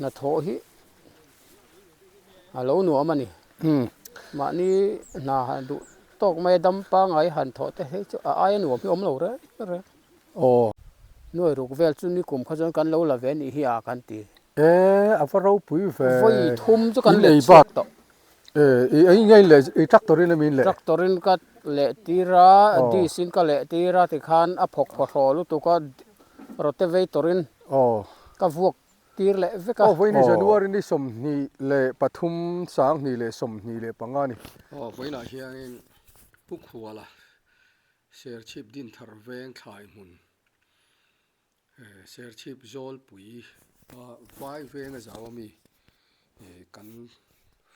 Hnathawh hi alo nuam ani mà ni na du tok mai dam pa ngai Hnathawh te he chu ai nuam hi om lo re ồ nuôi rục vel chu ni kum kha jon kan lo la ve ni hi a kan ti à phải rau bụi về voi thum chu kan in le ei chuak to ấy ngay là tractorin mình lệ tractorin ka le tira di sin ka le tira ti khan a phok pho lu tu ka rotavatorin ồ ka vuok tir le ve ka ồ với ni January ni som ni lệ Pathum sang ni lệ som ni lệ pangani với là hiện bút Khuala Serchhip din thar veng khai mun Serchhip Zawlpui Vaivenga zawami kan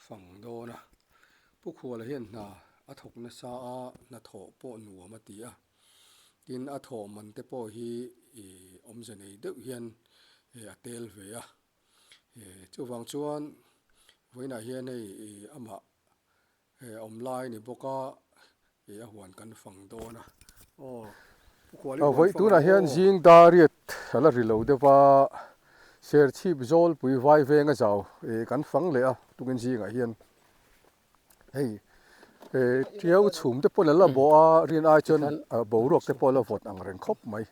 phang do na bút Khuala hiện na athok na sa a Hnathawh po nuam atia tin Hnathawh man te po hi om zanei deuh hian atel ve a chu wang chuan với là hiện nei ama om lai ni boka a huan kan phang do na với tu na hian jing dariat ala rilo de wa Serchhip Zawlpui Vaivenga zaw kan phang le a tukin jing a hian hey triau chum te pon la bo a rin ai chon bo rok te pon la vot ang ren khop mai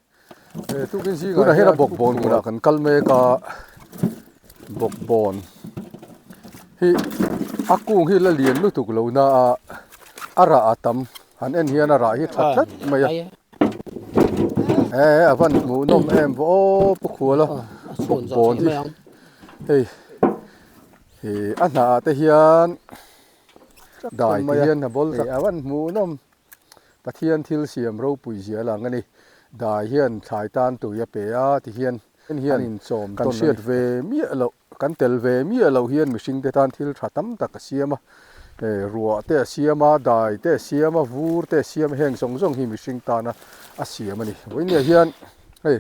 tukin jing tu na hian a bok bon ngura kan kalme ka bok bon hi akung hi la lian lu tuk lo na ara atam han en hian ara hi that mai avan mu nom em vo pu Khuala bok bon hi hey ana te hian dai te hian na bol ta avan mu nom pathian thil siam ro pui zia lang ani dai hian thai tan tu ya pe a ti hian in chom kan siat ve mi lo kan tel ve mi lo hian mihring te tan thil thatam tak siama ruwa te siama dai te siama vur te siama heng song song hi mihring tana a siama ni voinia hian hei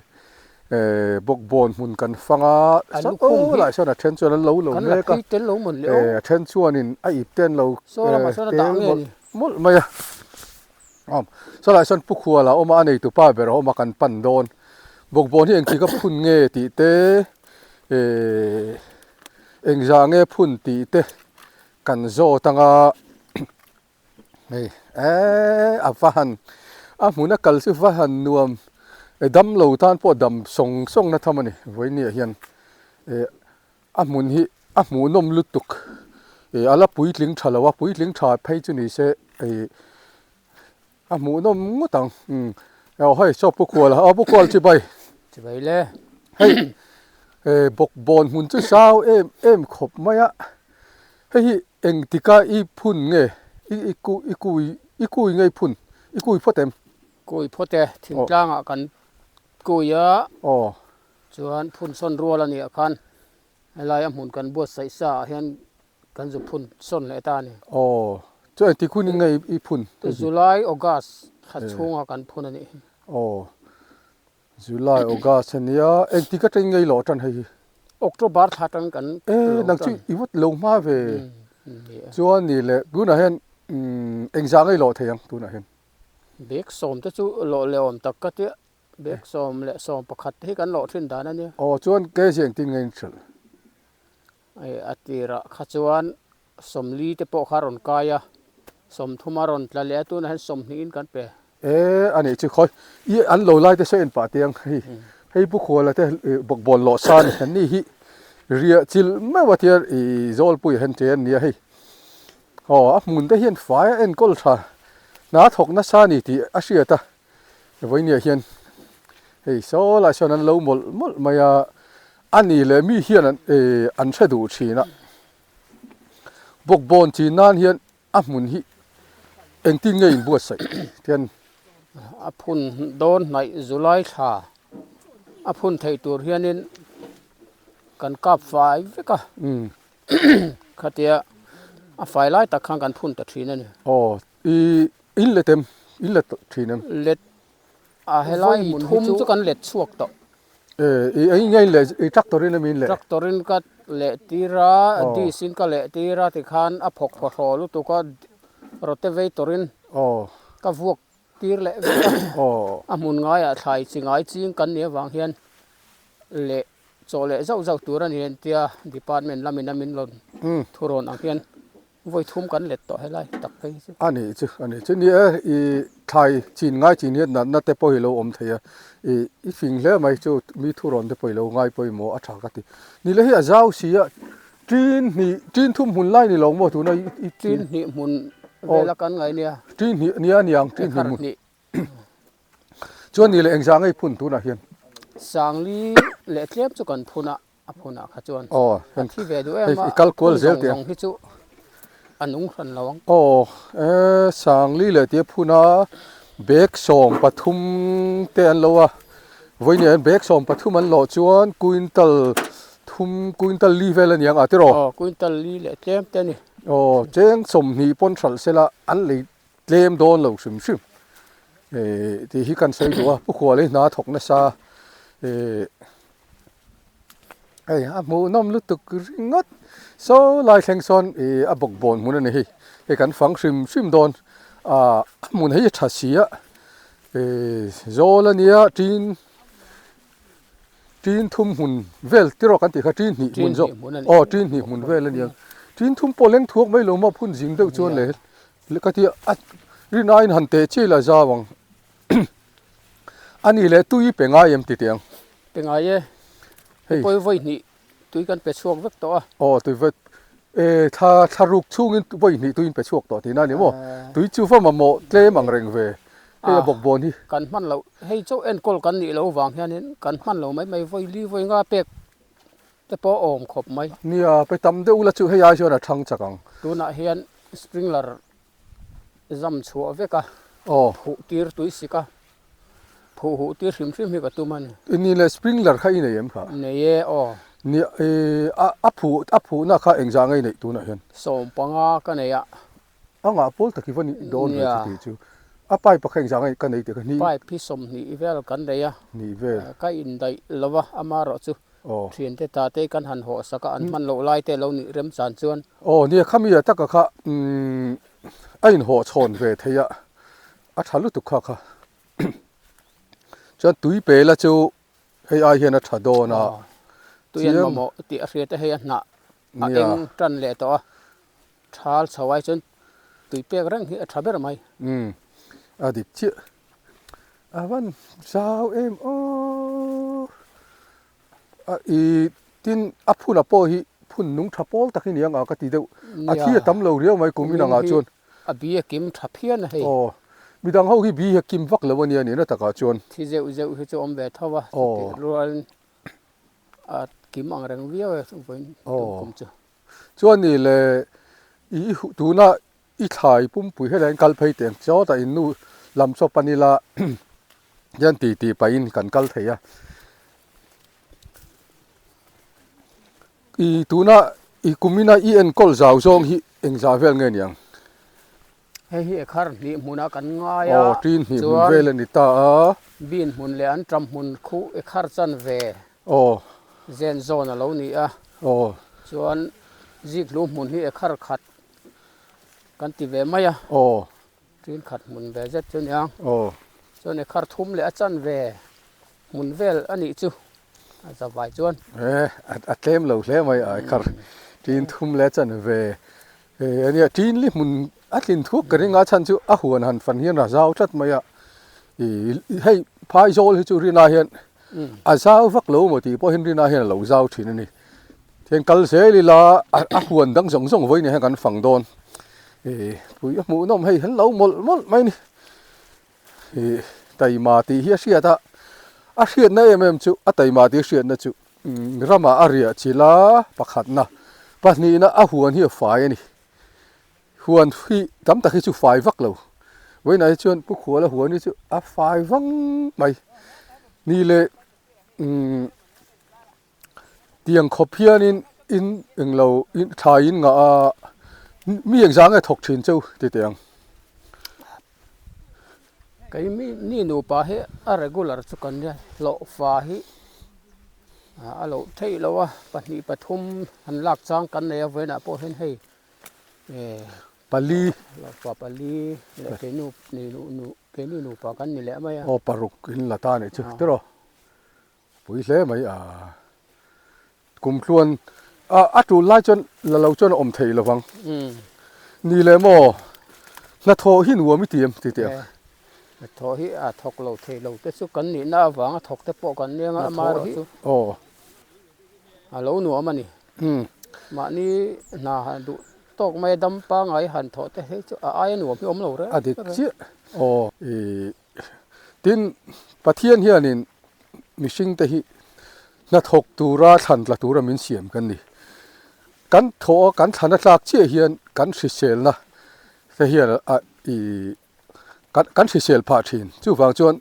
bok bon mun kan fanga so lai so na then chuan lo me ka ten lo mon le then chuan in a ip ten lo so la ma so na ta nge ni mol maya so lai son pu Khuala oma nei tu pa ber oma kan pan don bok bon hi engki ka phun nge ti te engza nge phun ti te kan zo tanga hey afahan a hmuna kal si vahan nuam dam lo tan po dam song song na thamani voini hian a hmun hi a hmu nom lutuk ala puitling thalawa puitling tha phei chu ni se a hmu nom ngutang hoi so pu Khuala pu Khuala chi bai le hey bok bon hun chu sao em khop maya hei eng tika I phun nge i kui ngai phun i kui photem kui phote thim tlang a kan kui a chuan phun son rual ani khan helai a hmun kan buat sai sa hian kan zu phun son le ta ni chu ti kun ngai I phun July August kha chunga kan phun ani July August ania eng tika teng ngai lo tan hei October thatan kan nang chu I wat lo ma ve chuan ni le bu na hen engza ngai lo theyang tu na hen bek som te chu lo le om tak ka te bek som le som pakhat hi kan lo thin dan ani chuan ke jeng tin ngai chal ai atira kha chuan som li te po kharon kaya som thumaron tla le tu na hen som hin kan pe ani chu khoi I an lo lai te se en pa tiang hei pu Khuala te bok bon lo san ni hi ria chil ma watia I Zawlpui hen chen nia hei a hmun te hian fai en kol tha na thok na sa ni ti a hria ta voinia hian hei so la so nan lo mol maya ani le mi hian an thadu thina bok bon chi nan hian a hmun hi eng tin nge in buat sai tian a phun don nai July tha a phun thei tur hianin kan kap fai veka khatia a fai lai ta khang kan phun ta thina ni in let thinam let a helai mun thum chu kan let chuak to ai ngai le tractorin min le tractorin ka le tira di sin ka le tira ti khan a phok pho lu tu ka rotavatorin ka vuok tir le a mun ngai a thlai chingai ching kan ne wang hian le cho lệ dâu tua ra nên tia department làm mình lon thu ron ang hiền voi thum kan let to helai tak kai chu anh ấy chứ nia i thai chín ngay chín hiện nãy te poi lo om thaya i phình le mai chu mi thu ron te poi lo ngay poi mo a tha ka ti ni le hi a zau si a tin thum hun lai ni lo mo tu na i tin ni mun vela kan ngai nia tin ni nia niang tin ni mun ni chuan ni le eng zang ai phun tu na hian sangli le tlep chu kan phuna kha chuan thi ve du em kal kol zel te hi chu anung hran lawang sang li le te phuna bek som pathum te an lo a voi ni an bek som pathum an lo chuan quintal li vel an yang atero quintal li le tlem te ni cheng som ni pon thal sela an le tlem don lo sim ti hi kan sei do pu khwa le na thok na sa a mu nom lu tuk ringot so lai thleng son a bok bon mun ani hi kan fang sim don mun hei tha sia zolania tin thum hun vel tiro kan ti kha tin ni mun zo tin ni mun vel ani tin thum poleng thuak mai lo ma phun jing deuh chuan le ka ti rin ain han te chi la zawang ani le tui penga em ti tiang penga ye poi voi ni tui kan pe chuak vek to tui vet tha ruk chung in voi ni tuin pe chuak to ti na ni mo tui chu fa ma mo tle mang reng ve bok bon hi kan man lo hei chu en kol kan ni lo wang hianin kan man lo mai voi li voi nga pek te po om khop mai nia pe tam de ula chu hei ai chona thang chakang tu na hian sprinkler zam chhuwa veka hu tir tui sika hu tir hrim hi ka tu man ni le sprinkler kha in em kha ne ye ni a phu na kha engzang ai nei tu na hian som panga ka ne ya anga pol taki vani don ve ti chu a pai pa kheng jang ai ka nei te ni pai phi som ni vel kan de ya ni vel ka in dai lova ama ro chu thian te ta te kan han ho saka an man lo lai te lo ni rem chan chuan ni khami ya taka kha ain ho chon ve theya a thalu tu kha chan tui pe la chu hei ai hian a tha do na tuian mo ti a hriat hei na a eng tran le to thal chawai chun tui pek rang hi a thaber mai a dik chi awan sao em tin a phun a po hi phun nung thapol takhi niang a ka ti deuh a thi tam lo riau mai kumina nga chuan a bi kim thaphian hei midang ho hi bi kim vak lo ania ni na taka chuan thi zeu hi chu om ve thawa rual a kim ang rang viau chu voin kum chu chuan ni le tu na i thai pum pui helen kal phei teng chaw ta in nu lam so panila yan ti pa in kan kal theya tuna kumina en kol zaw zong hi engza vel nge niang hei khar ni muna kan nga ya tin ni mun vel ani ta bin mun le an tram mun khu khar chan ve zen zone alo ni a chuan zik lu mun hi khar khat kan ti ve maya tin khat mun ve zet chu niang chuan khar thum le a chan ve mun vel ani chu a zawai chuan a tlem lo hle mai a khar tin thum le chan ve ania tin li mun a tlin thuk ka ringa chan chu a huan han fan hian ra zaw that mai a hei phai zol hi chu rina hian a zaw vak lo mo ti po hin rina hian lo zaw thin ani theng kal se li la a huan dang zong zong voi ni ha kan fang don pui mu nom hei han lo mol mai ni tai ma ti hi sia ta a hriat na em chu a tai ma ti hriat na chu rama aria chila pakhat na pahni na a huan hi fai ani huan hi tam ta hi chu fai vak lo với này chuyện bức khua là huống đi chứ à phải vắng mày ni lệ tiếng copy in lâu in thay in ngã mi hình dáng cái thuộc truyền châu thì tiếng cái mi ni nu pa he a regular chu kan ya lo fa hi a lo thei lo a pahni pathum han lak chang kan ne ve na po hen hei pali lo fa pali ke nu ke ni nu pa kan ni le ma ya o paruk in la ta ne chu tro pui le mai กุมครวนอัดรูไล่จนเราจนอมเทยระวังนี่เลยโมนาโทหินหัวไม่เตรียมเตรียมทอฮิทอกเราเทเราแต่สุกันนี่น่าหวังทอกแต่ปอกันเนี่ยมาสุโอ้ฮัลโหลหนูมันนี่มานี่น่าดูตกไม่ดำปังไอหันทอแต่เฮ้ยไอ้หนูพี่อมเราเลยอดีตเจ้าโอ้ดินประเทศเฮียนี่มิชิงแต่ฮินาทกตูราทันละตูรามินเสียมกันนี่กันโถกันทันนักลักเชี่ยเฮียนกันสิเซลนะแต่เฮียกันสิเซลพาทินจู่ฟังจวน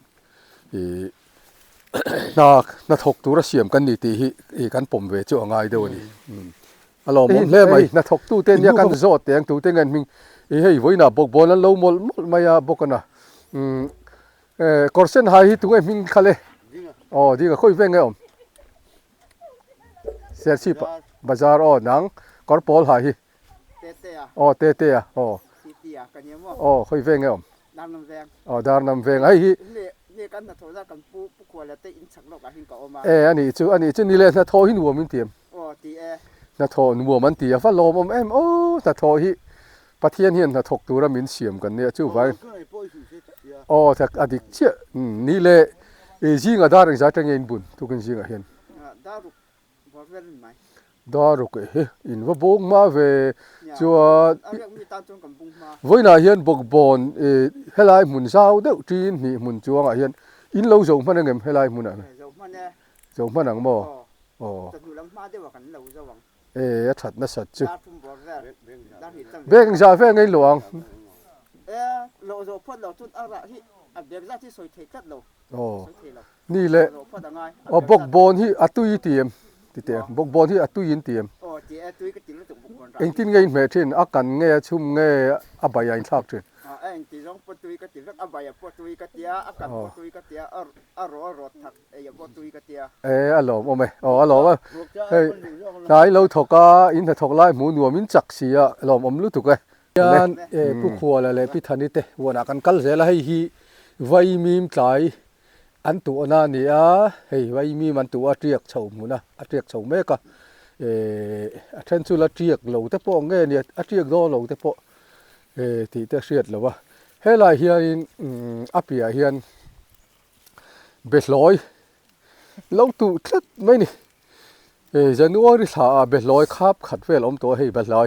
นาทกตูราเสียมกันนี่ตีฮิกันปมเวจู่ง่ายเดียวนี่อารมณ์มันเล่ไหมนาทกตูเต้นเนี่ยกันโซดเตียงตูเต้นกันมิงเฮ้ยวันน่ะบกบอลแล้วเราหมดไม่ยาบกกันนะกอร์เซนไฮฮิตุงไอ้มิงคาเลอ๋อดีก็ค่อยเว้งไงอมเสียชีพบาซาร์อ๋อนังกอร์ปอลไฮฮิอ๋อเตะอ๋ออ๋อค่อยเว้งไงอมอ๋อดาร์น้ำเว้งไอ้ฮินี่กันนะโทรศัพท์กันผู้ควรแล้วแต่อินสักโลกหินก็ออกมาอันนี้จู่นี่เลยนะโทหินหัวมันเตรียมอ๋อตีนะโทหัวมันเตรียมฟ้าลมโอ้นะโทฮิประเทศเฮียนนะทกตัวมินเสียมกันเนี่ยจู่ไว้อ๋อแต่อดีตเชี่ยนี่เลยจิงอ่ะดาร์จะจังเงินบุญทุกคนจิงอ่ะเห็นดารุกพอเว้นไหมดารุกอินว่าบงมาเวจัววันน่ะเห็นบกบอลเฮลัยมุนเศร้าเด้อจีนนี่มุนจวงอ่ะเห็นอินเราส่งมันยังไงเฮลัยมุนอ่ะส่งมันหนังบ่อ๋อถัดน่าสัตว์จู่เบ่งจ่าเฟ่งไงหลวงเราพูดเราทุนอะไรที่เบียร์ที่สวยเทกัดเรานี่แหละอ๋อบกบอลที่อัตุยเตรียมบกบอลที่อัตุยินเตรียมเองที่ไงแม่เช่นอากันไงชุ่มไงอบายอินทราบเช่นเองที่ร้องปตุยก็ติดรักอบายปตุยก็เตียอากันปตุยก็เตียรถถักปตุยก็เตียอารมณ์โอ้ไม่อารมณ์ว่าเฮ้ยนายเราถกอินถกไล่หมูหนัวมินจักเสียอารมณ์รู้ถูกไหมยันผู้ขวาเลยพิธานิเตวันนักกันกัลเซลให้ฮีไว้มีมใจอันตัวน่าเนี่ยเฮ้ยไว้มีมันตัวเรียกชาวมุนะเรียกชาวเมกะเช่นสุดละเรียกเหล่าแต่พวกเงี้ยเนี่ยเรียกโดเหล่าแต่พวกที่จะเสียดหรือว่าเฮ้ยลายเฮียนอภิเฮียนเบ็ดลอยเราตู่ทัดไม่นี่จะนึกว่าที่สาเบ็ดลอยครับขัดเวลอมตัวให้เบ็ดลอย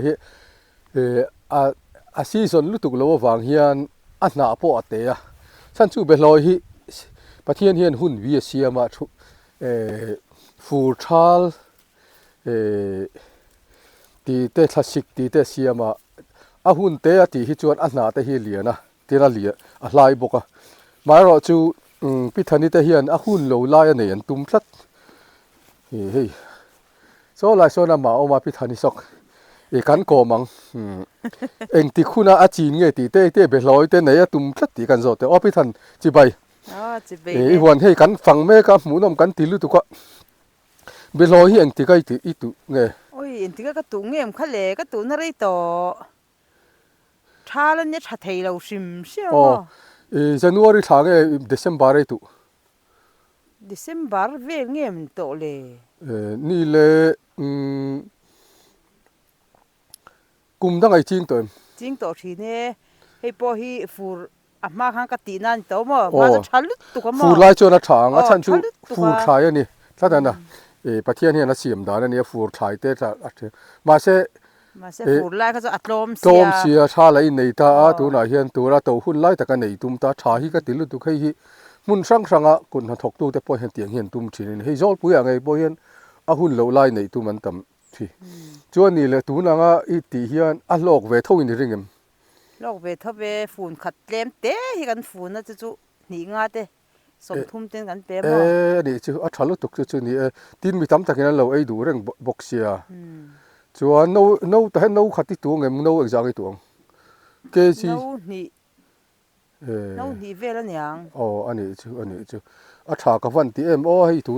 ซีซันรู้ตุกแล้วว่าวางเฮียนอันหนาพออัตเตะฉันชูเบลอยฮิประเทศเฮียนหุ่นวิเชียมาทุฟูชาลตีเตะคลาสสิกตีเตะเชียมาหุ่นเตะตีฮิจวนอันหนาเตะฮิเลียนะเตะละเลียลายบกมาเราจูพิธานิเตะเฮียนหุ่นโลลายเนี่ยตุ้มชัดเฮ้ยโซลายโซนามาเอามาพิธานิสกกันโกมังเองที่คุณอาจีนเงี้ยตีเต้เบลอยเต้ไหนตุ้มชัดตีกันโซแต่อพิธันจีใบวันให้กันฟังแม่กับหมูนมกันตีลุตุกะเบลอยเองที่ก็อีตุเงี้ยโอ้ยเองที่ก็ตุเงี้ยมขั้นเล่ก็ตุนอะไรต่อชาแล้วเนี่ยชาเทเราชิมเชียวจันวารีทางเเดซมบาร์ตุเดซมบาร์เวงเงี้ยมโตเลยนี่เลยกุมตั้งไอจิงตัวทีเนี่ยให้พอให้ฟูมาข้างกตินันตัวมาจะชัลตุกมาฟูไล่จนทางฉันชูฟูขายนี่ถ้าแต่น่ะประเทศนี้นะเสียมดานนี่ฟูขายเตะมาเสฟูไล่เขาจะอัดลมเสียชาไลในตาตัวไหนเห็นตัวเราตัวหุ่นไล่แต่กันในตุ้มตาชาฮิก็ติลุตุกให้มุนสังอ่ะคนถกตัวแต่พอเห็นเตียงเห็นตุ้มชีนี่ให้จอลปุยอะไรพอเห็นหุ่นเราไล่ในตุ้มมันต่ำที่จวนนี่เลยตัวนั้นอีตีเฮียนโลกเวทวินริงโลกเวทเวฝุ่นขัดเต็มเตะให้กันฝุ่นนะจู่หนีงาเตะสมทุ่มเต็มกันเต็มนี่จู่อัฐลุตุกจู่นี่ดินมีตั้มตะกี้นั้นเราดูเรื่องบกเสียจวนโน้แต่ให้โน้ขัดที่ตัวเงี้ยโน้เอ็กซ์ตัวเกจิโน้นี่เวลเนี่ยอันนี้จู่อัฐกับวันที่ให้ตัว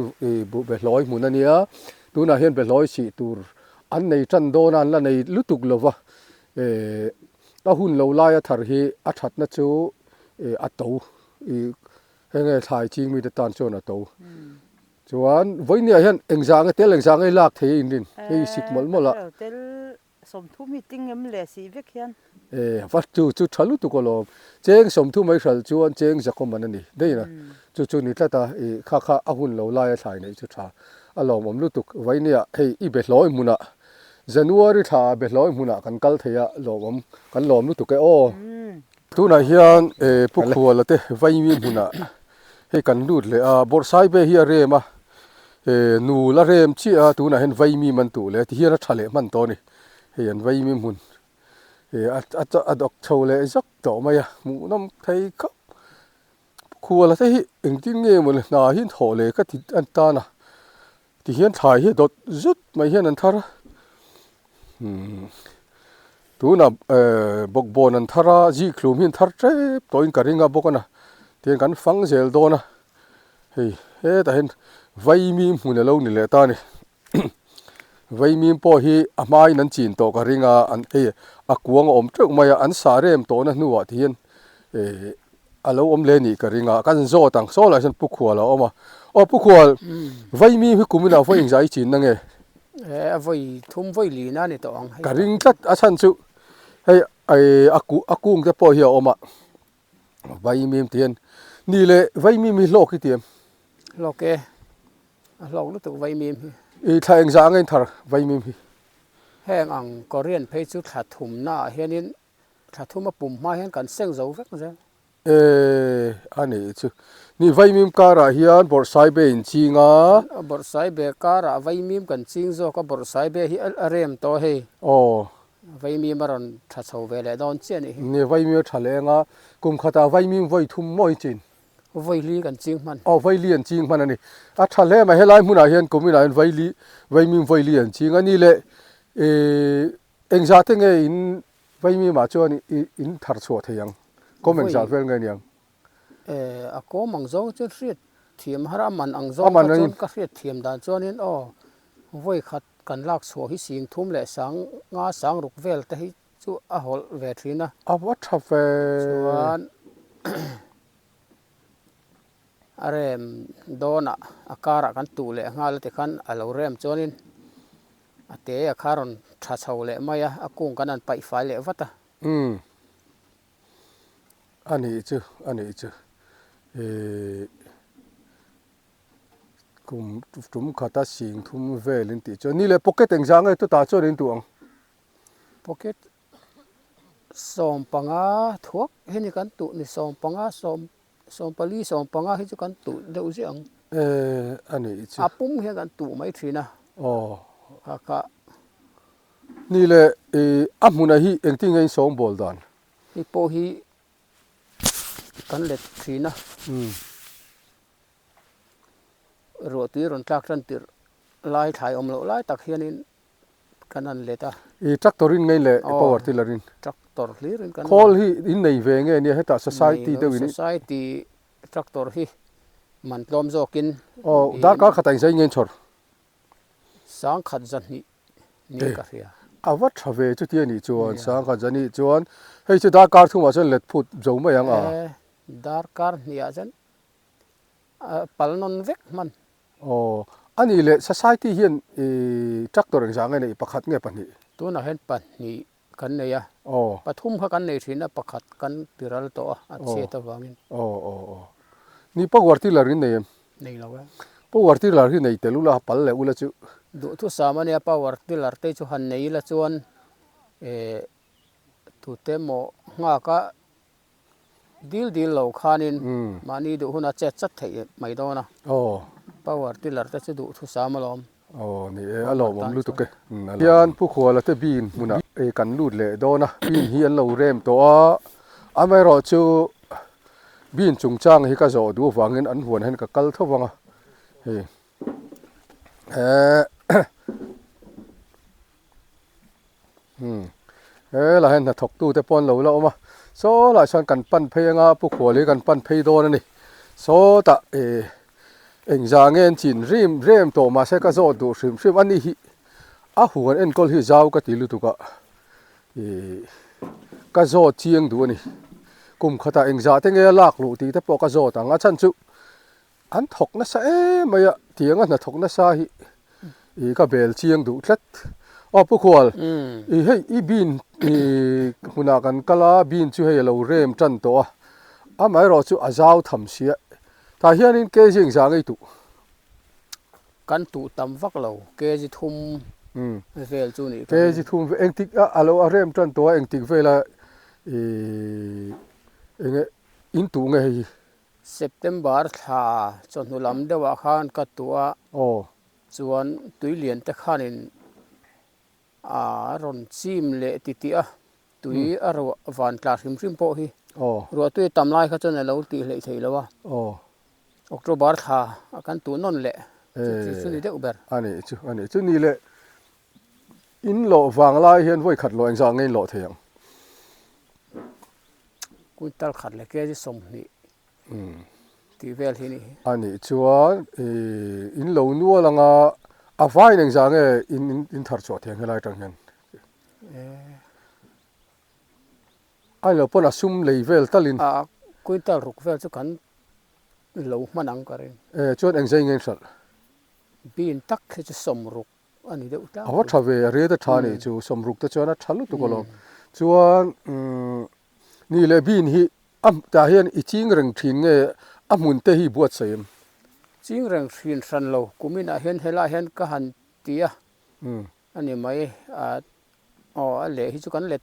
บุเบลอยมุนนั่นเนี่ยตัวน่ะเห็นเบลอยสิตัวอันในจันโดนันละในลุตุกเลวะถ้าหุ่นเราไล่ทาร์ฮีอัฐนั่นจู่อัตโตเฮงถ่ายจริงมีแต่ตานโจนอัตโต chuan với nia hian engzang tel engzang ai lak thei in rin hei sik mol mola tel som thu meeting em le si vek hian phát chu chalu tu ko lo cheng som thu mai khal chuan cheng zakom an ni dei na chu ni tlata kha kha ahun lo lai thlai nei chu tha alom om lu tuk vainia hei I be hloi muna January tha be hloi muna kan kal theya lom kan lom lu tuk e o tu na hian pukhual te vaimi muna hei kan lut le a borsai be hi re ma nu la rem chi a tu na hen vaimi man tu le ti hi ra thale man to ni hei an vaimi mun adok chole zak to maya mu nam thei khop khuala te hi engting nge mon na hin thole ka ti an ta na ti hian thai hi dot zut mai hian an thara tu na bok bon an thara ji khlum hin thar tre toin ka ringa bokana tian kan fang zel do na hei he ta hen vai mi mun lo ni le ta ni vai mi po hi amai nan chin to ka ringa an he akuang om truk maya an sarem to na nuwa thian alo om le ni ka ringa kan zo tang so la san pukhuala oma o pukhual vai mi hi kumina voi ingjai chin na nge voi thum voi li na ni to ang ka ring tat a san chu hei ai akung te po hi oma vai mi thian ni le vai mi lo ki tiam lo ke lo lu tu vai mi tha engzang ein thar vai mi hi heng ang Korean phei chu thla thum na hianin thla thum a pum ma hian kan seng zo vek ze ani chu ni vai mi kara hian borsai be in chinga bor sai be kara vai mi kan ching zo ka bor sai be hi arem to he vai mi maron tha chho ve le don chen ni vai mi thale nga kum khata vai mi voi thum moi chin voi li kan ching man vai li an ching man ani a thale ma helai hmuna hian kumina vai mi voi li an ching ani le engza te nge in vai mi ma chuan in thar chhuat theyang ko meng za vel nge niang a ko mang zo chu riat thiam hara man ang zo man chon ka riat thiam dan chuanin voi khat kan lak chho hi sing thum le sang nga sang ruk vel te hi chu a hol ve thina a what have chuan arem dona akara kan tu le ngal te khan alo rem chuanin ate a kharon tha chho le maya akung kan an pai fai le wata ani chu kum tum khata sing thum velin ti cho ni le pocket engzang ai to ta cho rin tuang pocket som panga thuak heni kan tu ni som panga som pali som panga hi chu kan tu deuh ziang ani chu apum he kan tu mai thina ka ni le amuna hi engting ein som bol dan hi po hi kan let thina ro ti ron tlak ran tir lai thai om lo lai tak hianin kanan leta tractorin ngai le power tillarin tractor hlirin kan khol hi in nei ve nge ni heta society de wini society tractor hi man tlom zokin dar ka khatai sai ngen chor sang khat zan ni ka ria awat thave chu ti ani chuan sang kha jani chuan hei chu dar kar thuma chuan let phut zo mai ang dar kar nia jan palnon vek man ani le society hian tractor engzang nei pakhat nge pani tu na hen pan ni kan nei ya pathum kha kan nei thina pakhat kan tiral to a che ta wangin ni power tillarin nei lawa power tiller hi nei telula pal le ula chu du thu samania power tiller te chu han nei la chuan tu te mo nga ka dil lo khanin mani du huna che chat thei mai do na power tiller te chu du thu samalom ni alom om lu tu ke hian pu khwala te bin muna kan lut le do na bin hi an lo rem to a amai ro chu bin chung chang hi ka zo du wangin an huan hen ka kal thowanga la hen Hnathawh tu te pon lo la oma so la san kan pan phenga pu khwali kan pan phei do na ni so ta engzang en chin rem to ma se ka zo du shrim ani hi a huan en kol hi zau ka tilu tu ka zo chiang du ani kum khata engza te nge lak lu ti te po ka zo ta nga chan chu an thok na sa maya tiếng là thọc nó xa hi cái bèl chiang đủ chất ô bố khual hey i bin huna kan kala bin chu hey lo rem chan to a mai ro chu azau tham sia ta hian in ke jing za ngai tu kan tu tam vak lo ke ji thum vel chu ni ke ji thum eng tik a lo a rem chan to eng tik vela eng in tu ngai September tha chon nuam dewa khan ka tua chuan tuilian te khanin a ron chim le titia tui a ro van tla hrim po hi ro tui tamlai kha chon lo ti hlei thei lawa October tha akan tu non le chu ni de uber ani chu ni le in lo wang lai hian voi khat lo ang za ngei lo theyang kuntal khat le ke ji som ni ti vel hi ni ani chuan in lo nuwa langa a vai neng za nge in thar chaw theng helai tang hian ai lo pon asum lei vel talin a kuntal ruk vel chu kan lo manang karin chuan eng zai ngeng sal bin tak chu som ruk ani de uta awa thave re da thani chu som ruk ta chuan a thalu tu ko lo chuan ni le bin hi am ta hian I ching reng thing nge a mun te hi buat saim ching reng thin san lo kumin a hian hela hian ka han tia ani mai a le hi chu kan let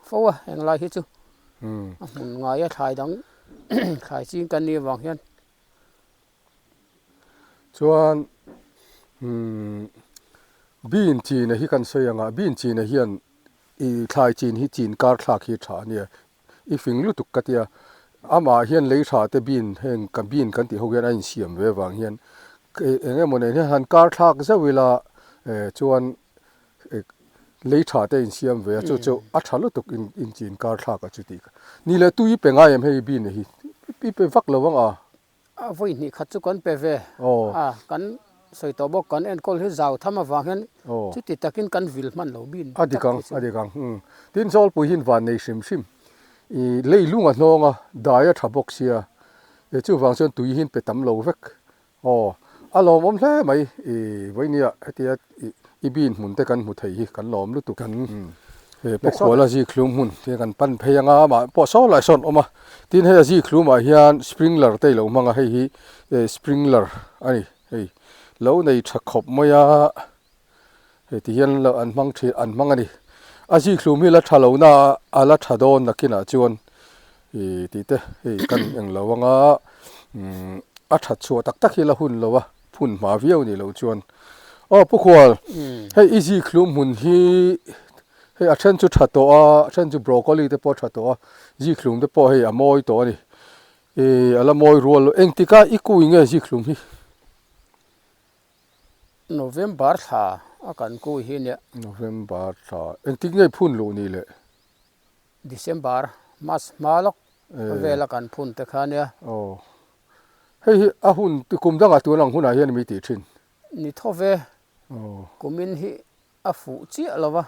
fowa eng lai hi chu mun ngai a thai dang thai ching kan ni wang hian chuan bin chi na hi kan sayanga bin chi na hian I thai chin hi chin kar thlak hi tha nia I fing lu tuk katia ama hian lei tha te bin heng ka bin kan ti hogen ain siam ve wang hian enge mone ne han kar thlak zawila chuan lei tha te in siam ve chu a thalu tuk in chin kar thlak a chuti ni le tui penga em hei bin hi pi pe vak lo wang a voi ni khat chu kan pe ve kan soi to bok kan en kol hi zaw thama wang hian chu ti takin kan vil man lo bin adikang tin zol pu hin van nei sim I lei lunga hnonga daya thabok sia chu wang chon tui hin pe tam lo vek alom om hle mai voinia atia I bin mun te kan mu thei hi kan lom lu tu kan po khola ji khlum hun te kan pan pheyanga ma po so lai son oma tin he ji khlum a hian sprinkler te lo manga hei hi sprinkler ai hei lo nei tha khop moya he ti hian lo an mang ani a ji khlum hi la thalo na ala thadon nakina chuan ti te kan eng lo wanga a that chu tak tak hi la hun lo wa phun ma viau ni lo chuan pu khwal hei i ji khlum hun hi hei a then chu thato a then chu broccoli te po thato a ji khlum te po hei a moi to ani ala moi rual eng tika I kui nge ji khlum hi November tha akan ku hi ne November tha eng tik nge phun lo ni le December mas malok vela kan phun te khania hei a hun tu kum danga tu lang huna hian mi ti thin ni thove kumin hi a fu chi alawa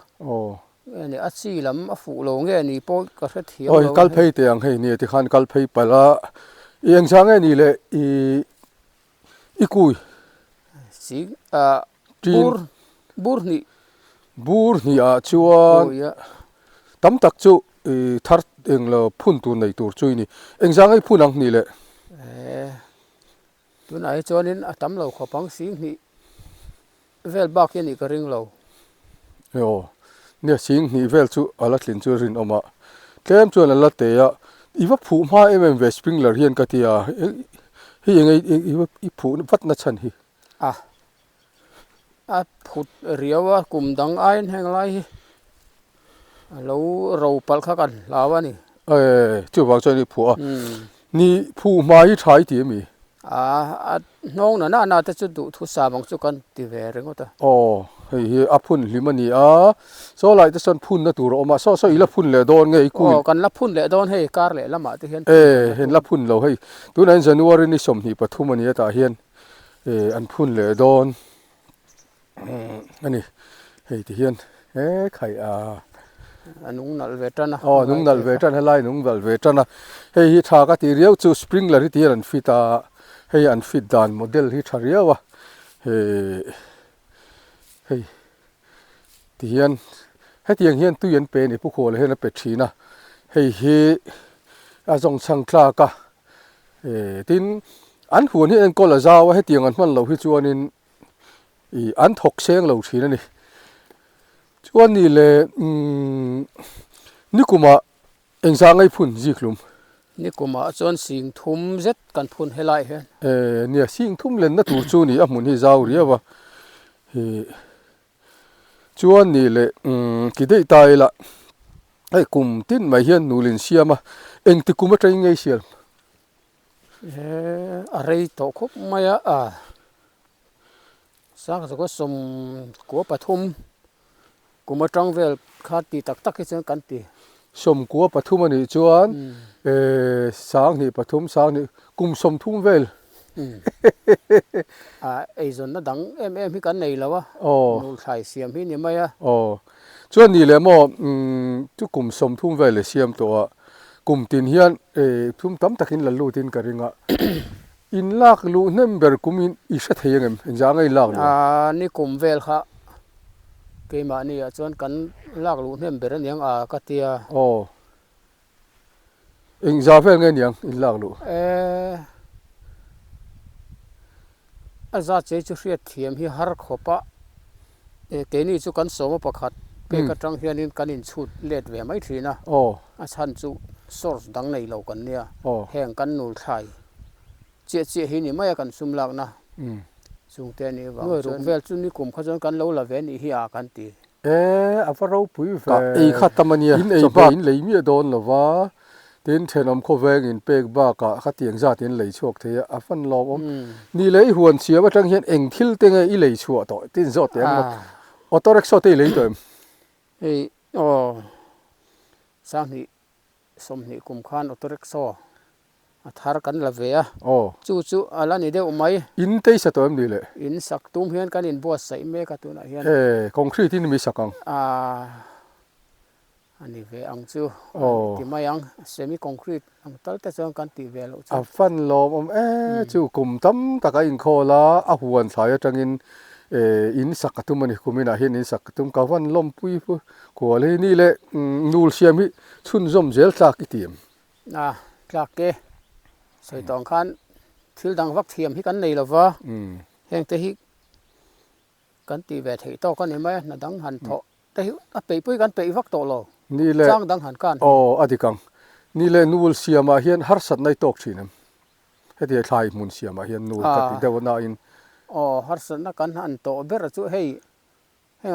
ni a chi lam a fu lo nge ni po ka hre thiam lo kal phei te ang hei ni ti khan kal phei pala eng sang ni le I kui si bur ni a chuan tam tak chu thar eng lo phun tu nei tur chui ni eng sang ai phun ang ni le tu nai chuanin a tam lo khopang si ni vel bak ni ka ring lo ne sing ni vel chu ala thlin chu rin oma tlem chuan ala te ya iwa phu ma ve sprinkler hian ka tia hi engei I phu vat na chan hi a phut riawa kum dang ain heng lai hi lo ro pal kha kan lawa ni chu wang chani phu ni phu ma hi thai ti mi nong na ta chu du thu sa bang chu kan ti ve rengo ta hei a phun limani so lai ta son phun na tur oma so ila phun le don nge I ku kan la phun le don hei kar le lama te hian hen la phun lo hei tu nan January ni som hi pathum ani ta hian an phun le don ani hei ti hian khai nung nal ve tana nung nal ve tan helai nung val ve tana hei hi tha ka ti riau chu sprinkler hi ti an fita hei an fit dan model hi thariawa เฮ้ยที่เฮียนให้ที่เฮียนตู้เย็นเป็นผู้คนเลยให้นับเป็ดชีนะเฮ้ยอาจงช่างคลากะทีนอันหัวนี่เองก็ละเจ้าว่าให้เตียงอันมันเราที่จวนนี่อันถกเสียงเราชีนั่นนี่จวนนี่เลยนี่กูมาเองสร้างไอ้พุ่นจีกลุ่มนี่กูมาจนสิงทุ่มเจ็ดกันพุ่นให้ไล่เห็นเนี่ยสิงทุ่มเล่นนะถูจูนี่อ่ะมุนให้เจ้าเรียกว่าจวนนี่เลยคิดได้ตายละไอ้กลุ่มทิ้นมาเฮียนนูลินเสียมาเองที่กูมาใจไงเสียอะไรตกคุบไม่สักก็สมกัวปฐุมกูมาจังเวลคาตีตักให้เจอกันตีสมกัวปฐุมนี่จวนสางนี่ปฐุมสางนี่กลุ่มสมทุ่มเวลไอ้ส่วนนั้นดังพี่กันไหนแล้ววะนูใส่เสียมพี่นี่ไหมจวนนี่เลยมั่วทุกกลุ่มสมทุ่มเวลเสียมตัวกลุ่มตินเฮียนทุ่มตั้มตะกินละลูตินกันริงะอินลากลูนั่นเบอร์กุมินอิสระเทียงเอ็มจางไงลากนี่กลุ่มเวลค่ะเกมานี่จวนกันลากลูนั่นเบอร์ยังกัตเตียเอ็งจาเฟลเงี้ยยังอินลากลูอาจารย์เจ้าจุเรียดเทียมที่ฮาร์ขบะเกนี่จุกันสมประคัดเปกจังเฮียนินกันอินชุดเล็ดเวไม่ทีนะอาจารย์จุสอร์ดังในเหล่ากันเนี่ยแห่งกันนูไทยเจี๊ยหินี่ไม่กันซุ่มหลักนะซุ่มเตนี่ว่าเมื่อรุ่งเวลจุนี่กลุ่มเขาจนกันเหล่าละเวนี่ฮิอากันตีอาฟาเราปุยเฟอีขัดตมันเนี่ยอินบ้านเลยมีโดนหรอวะเดินเทนอมเขาแวงอินเป็กบ้ากะขัดเตียงซาเตียนเลยชวกเทียอาฟันลอมนี่เลยหวนเสียว่าจังเฮียนเองทิลเตงไอเลยชัวต่อตินซอเตียงออโต้เร็กซ์เตเลยตัวสร้างนี่สมนี่กุมขานออโต้เร็กซ์ทาร์กันละเวียจู่อะไรนี่เดี๋ยวไม่อินเตยสตัวมันดีเลยอินสักตุ้มเฮียนกันอินบัวใส่เมฆตัวนั้นเฮียนคอนกรีตที่นี่มีสักกังอันนี้เวอังจู่ที่ไม่ยังเซมิคอนกรีตอังตัลแต่ส่วนกันตีเวลฟันลมจู่กลุ่มตั้มตะกอินโคลาหวนสายจังอินสักตุ้มมันคุมินาเห็นอินสักตุ้มกวันลมปุยปุกัวเลยนี่เลยนูลเชียมิชุนซอมเจลจากอีทีมจากเกใส่ตองคันทิลดังวักเทียมที่กันในหรอวะแห่งแต่ที่กันตีเวทเหตุกันเห็นไหมน่ะดังหันเถาะแต่ไปปุ้ยกันไปวักโตโลนี่เลยจ้างดังหันกันอดีกังนี่เลยนูลเชียมาเฮียนฮาร์สัตในตอกชีนให้ที่ใครมุนเชียมาเฮียนนูลกัดเดวนาอินฮาร์สัตนักกันหันโตเบรจุให้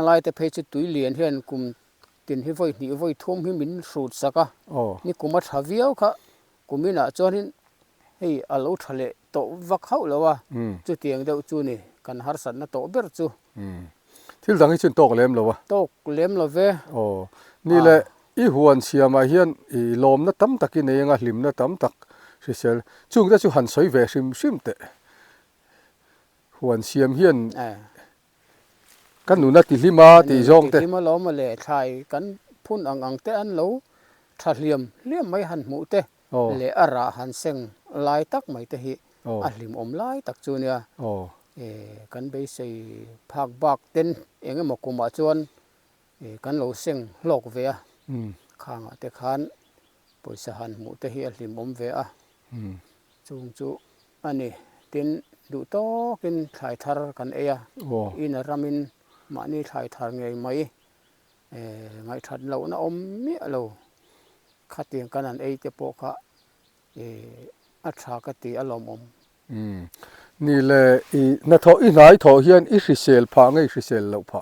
ลายแต่เพจตุยเลียนเฮียนกุมตินให้ไว้นี่ไว้ทุ่มให้มินสูดสักนี่กุมมาทวีเอาค่ะกุมิน่ะจอนี่ให้อาลูทะเลโตวักเข้าแล้ววะจุดเตียงเดียวจูนี่กันฮาร์สันน่ะโตเบรจูที่ดังให้ชุนโตกเล็มแล้ววะโตกเล็มแล้วเว้นี่แหละอีหวนเสียมาเฮียนอีลมน่ะตั้มตักกินเองอ่ะลิมน่ะตั้มตักเสียจุงได้จุหันสวยเวชิมเตะหวนเสียมเฮียนกันหนูนัดติลิมาติจงเตะติมาล้อมาเล่ไทยกันพุ่นอังเตอันเหลาทัดเลี่ยมไม่หันหมูเตะเล่อาราหันเซงลายตักไม่เตะฮิอันลิมอมลายตักจูเนี่ยกันไปใส่ผักบักเต้นเองก็หมกกุมจวนกันเหลาเซงหลอกเวียข้างแต่ขันปุยสหันหมูเตะฮิอันลิมอมเวียจูอันนี้เต้นดูโตกินถ่ายทาร์กันอินรามินมานี่ถ่ายทาร์ไงไหมไงทัดเรานะอมเมียเราขัดเตียงกันนั่นเจ็บปวดค่ะอัฐากติอารมณ์นี่แหละนัทอีไหนทอเฮียนอิสิเซลพาไงอิสิเซลเราพา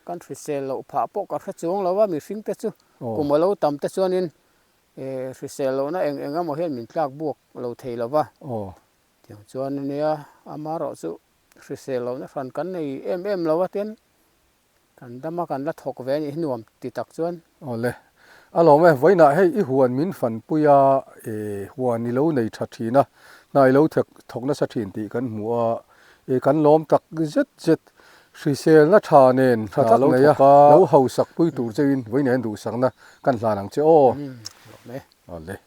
กันอิสิเซลเราพาปกกับขจงเราว่ามีสิ่งเตจูกุมเราตั้มเตจวนินอิสิเซลเรานะเองก็มาเห็นมีกลากบวกเราเทเราว่าอย่างจวนเนี่ยอามาเราสุอิสิเซลเรานะฟันกันในเราว่าเตียนกันดำมากันละถกเวนี่หน่วมติดตักจวนเลยเราไม่ไว้หน้าให้อีหัวมินฝันปุยาหัวนี่เราในชัดทีนะนายเราถกนัชทินตีกันหัวกันล้อมตักเจ็ดสิเซลนัชาเนนถ้าเราเนี่ยเราเฮาสักปุยตูเจวินไว้เนี่ยดูสังนะกันหลานังเจ้าเลย